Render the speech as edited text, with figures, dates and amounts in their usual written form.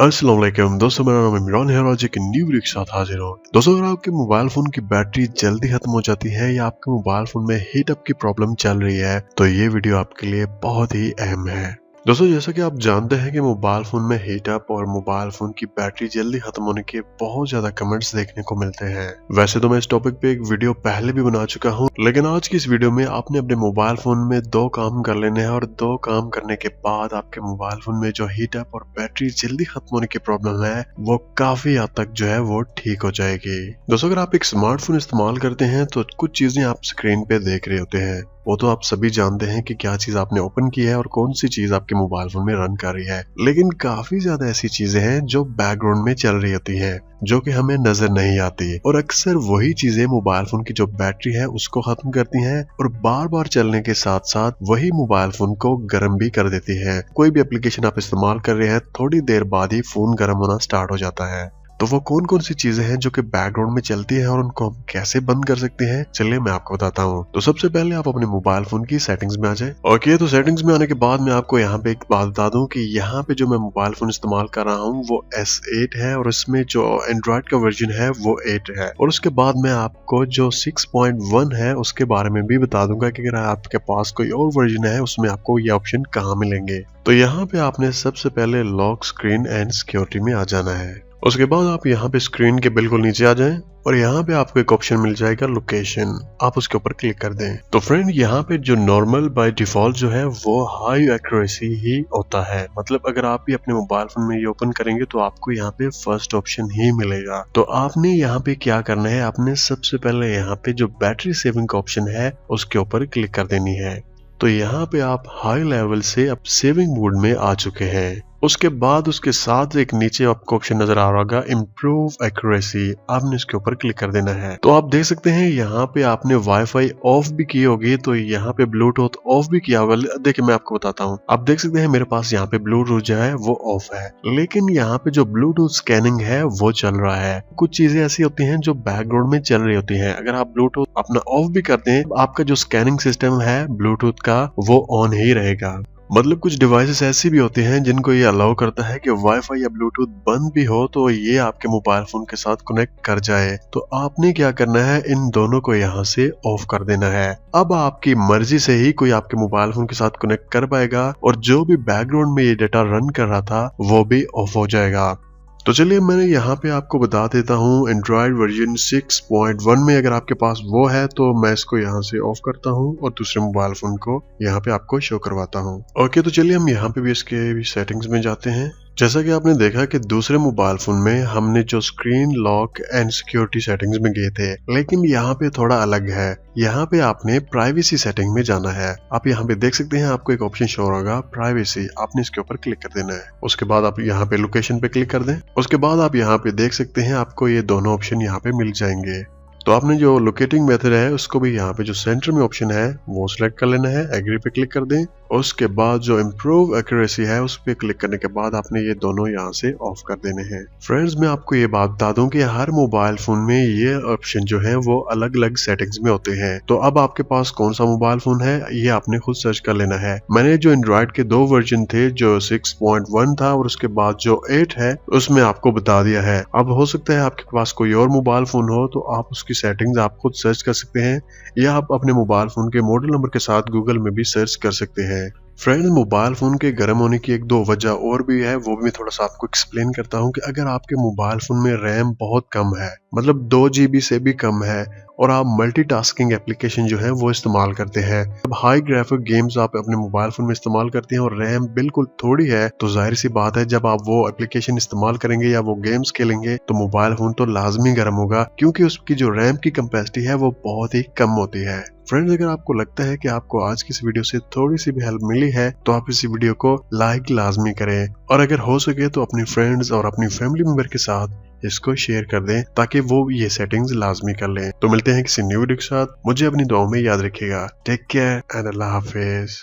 अस्सलाम वालेकुम दोस्तों, मेरा नाम इमरान है और आज एक न्यू वीडियो के साथ हाजिर हूँ। दोस्तों, अगर आपके मोबाइल फोन की बैटरी जल्दी खत्म हो जाती है या आपके मोबाइल फोन में हीट अप की प्रॉब्लम चल रही है तो ये वीडियो आपके लिए बहुत ही अहम है। दोस्तों, जैसा कि आप जानते हैं कि मोबाइल फोन में हीट अप और मोबाइल फोन की बैटरी जल्दी खत्म होने के बहुत ज्यादा कमेंट्स देखने को मिलते हैं। वैसे तो मैं इस टॉपिक पे एक वीडियो पहले भी बना चुका हूँ, लेकिन आज की इस वीडियो में आपने अपने मोबाइल फोन में 2 काम कर लेने हैं और 2 काम करने के बाद आपके मोबाइल फोन में जो हीट अप और बैटरी जल्दी खत्म होने की प्रॉब्लम है वो काफी हद तक जो है वो ठीक हो जाएगी। दोस्तों, अगर आप एक स्मार्टफोन इस्तेमाल करते हैं तो कुछ चीजें आप स्क्रीन पे देख रहे होते हैं, वो तो आप सभी जानते हैं कि क्या चीज आपने ओपन की है और कौन सी चीज आपके मोबाइल फोन में रन कर रही है। लेकिन काफी ज्यादा ऐसी चीजें हैं जो बैकग्राउंड में चल रही होती हैं, जो कि हमें नजर नहीं आती, और अक्सर वही चीजें मोबाइल फोन की जो बैटरी है उसको खत्म करती हैं और बार बार चलने के साथ साथ वही मोबाइल फोन को गर्म भी कर देती है। कोई भी एप्लीकेशन आप इस्तेमाल कर रहे हैं, थोड़ी देर बाद ही फोन गर्म होना स्टार्ट हो जाता है। तो वो कौन कौन सी चीजें हैं जो कि बैकग्राउंड में चलती है और उनको हम कैसे बंद कर सकते हैं, चलिए मैं आपको बताता हूँ। तो सबसे पहले आप अपने मोबाइल फोन की सेटिंग्स में आ जाए। ओके, तो सेटिंग्स में आने के बाद मैं आपको यहाँ पे एक बात बता दूं कि यहाँ पे जो मैं मोबाइल फोन इस्तेमाल कर रहा हूँ वो S8 है और इसमें जो एंड्रॉइड का वर्जन है वो 8 है। और उसके बाद मैं आपको जो 6.1 है उसके बारे में भी बता दूंगा कि अगर आपके पास कोई और वर्जन है उसमें आपको ये ऑप्शन कहाँ मिलेंगे। तो यहाँ पे आपने सबसे पहले लॉक स्क्रीन एंड सिक्योरिटी में आ जाना है। उसके बाद आप यहाँ पे स्क्रीन के बिल्कुल नीचे आ जाएं और यहाँ पे आपको एक ऑप्शन मिल जाएगा लोकेशन, आप उसके ऊपर क्लिक कर दें। तो फ्रेंड, यहाँ पे जो नॉर्मल बाय डिफॉल्ट जो है वो हाई एक्यूरेसी ही होता है। मतलब अगर आप भी अपने मोबाइल फोन में ये ओपन करेंगे तो आपको यहाँ पे फर्स्ट ऑप्शन ही मिलेगा। तो आपने यहाँ पे क्या करना है, आपने सबसे पहले यहाँ पे जो बैटरी सेविंग का ऑप्शन है उसके ऊपर क्लिक कर देनी है। तो यहाँ पे आप हाई लेवल से अब सेविंग मोड में आ चुके हैं। उसके बाद उसके साथ एक नीचे आपको ऑप्शन नजर आ रहा होगा इम्प्रूव एक्यूरेसी, आपने इसके ऊपर क्लिक कर देना है। तो आप देख सकते हैं यहाँ पे आपने वाईफाई ऑफ भी की होगी, तो यहाँ पे ब्लूटूथ ऑफ भी किया होगा। देखिए मैं आपको बताता हूँ, आप देख सकते हैं मेरे पास यहाँ पे ब्लूटूथ जो है वो ऑफ है, लेकिन यहाँ पे जो ब्लूटूथ स्कैनिंग है वो चल रहा है। कुछ चीजें ऐसी होती हैं जो बैकग्राउंड में चल रही होती हैं, अगर आप ब्लूटूथ अपना ऑफ भी करते हैं आपका जो स्कैनिंग सिस्टम है ब्लूटूथ का वो ऑन ही रहेगा। मतलब कुछ डिवाइसेस ऐसी भी होते हैं जिनको ये अलाउ करता है कि वाईफाई या ब्लूटूथ बंद भी हो तो ये आपके मोबाइल फोन के साथ कनेक्ट कर जाए। तो आपने क्या करना है, इन दोनों को यहाँ से ऑफ कर देना है। अब आपकी मर्जी से ही कोई आपके मोबाइल फोन के साथ कनेक्ट कर पाएगा और जो भी बैकग्राउंड में ये डेटा रन कर रहा था वो भी ऑफ हो जाएगा। तो चलिए मैंने यहाँ पे आपको बता देता हूँ, एंड्रॉइड वर्जन 6.1 में अगर आपके पास वो है तो मैं इसको यहाँ से ऑफ करता हूँ और दूसरे मोबाइल फोन को यहाँ पे आपको शो करवाता हूँ। ओके, तो चलिए हम यहाँ पे भी इसके सेटिंग्स में जाते हैं। जैसा कि आपने देखा कि दूसरे मोबाइल फोन में हमने जो screen lock and security settings में गए थे, लेकिन यहाँ पे थोड़ा अलग है। यहाँ पे आपने प्राइवेसी सेटिंग में जाना है। आप यहाँ पे देख सकते हैं आपको एक ऑप्शन शो होगा प्राइवेसी, आपने इसके ऊपर क्लिक कर देना है। उसके बाद आप यहाँ पे लोकेशन पे क्लिक कर दें। उसके बाद आप यहाँ पे देख सकते हैं आपको ये दोनों ऑप्शन यहाँ पे मिल जाएंगे। तो आपने जो लोकेटिंग मेथड है उसको भी यहाँ पे जो सेंटर में ऑप्शन है वो सिलेक्ट कर लेना है, एग्री पे क्लिक कर दें। उसके बाद जो इम्प्रूव एक्यूरेसी है उस पे क्लिक करने के बाद आपने ये दोनों यहाँ से ऑफ कर देने हैं। फ्रेंड्स, मैं आपको ये बात बता दूं कि हर मोबाइल फोन में ये ऑप्शन जो है वो अलग अलग सेटिंग्स में होते हैं। तो अब आपके पास कौन सा मोबाइल फोन है ये आपने खुद सर्च कर लेना है। मैंने जो एंड्रॉइड के 2 वर्जन थे, जो 6.1 था और उसके बाद जो 8 है, उसमें आपको बता दिया है। अब हो सकता है आपके पास कोई और मोबाइल फोन हो तो आप उसकी सेटिंग्स आप खुद सर्च कर सकते हैं या आप अपने मोबाइल फोन के मॉडल नंबर के साथ गूगल में भी सर्च कर सकते हैं। फ्रेंड्स, मोबाइल फोन के गर्म होने की 1-2 वजह और भी है, वो भी मैं थोड़ा सा आपको एक्सप्लेन करता हूँ कि अगर आपके मोबाइल फोन में रैम बहुत कम है, मतलब 2 GB से भी कम है, और आप मल्टीटास्किंग एप्लीकेशन जो है वो इस्तेमाल करते हैं, अब हाई ग्राफिक गेम्स आप अपने मोबाइल फोन में इस्तेमाल करते हैं और रैम बिल्कुल थोड़ी है, तो जाहिर सी बात है जब आप वो एप्लीकेशन इस्तेमाल करेंगे या वो गेम्स खेलेंगे तो मोबाइल फोन तो लाजमी गर्म होगा, क्योंकि उसकी जो रैम की कैपेसिटी है वो बहुत ही कम होती है। फ्रेंड्स, अगर आपको लगता है कि आपको आज की इस वीडियो से थोड़ी सी भी हेल्प मिली है तो आप इस वीडियो को लाइक लाजमी करें और अगर हो सके तो अपनी फ्रेंड्स और अपनी फैमिली मेंबर के साथ इसको शेयर कर दें ताकि वो ये सेटिंग्स लाजमी कर लें। तो मिलते हैं किसी न्यू वीडियो के साथ, मुझे अपनी दुआओं में याद रखिएगा। टेक केयर एंड अल्लाह हाफिज।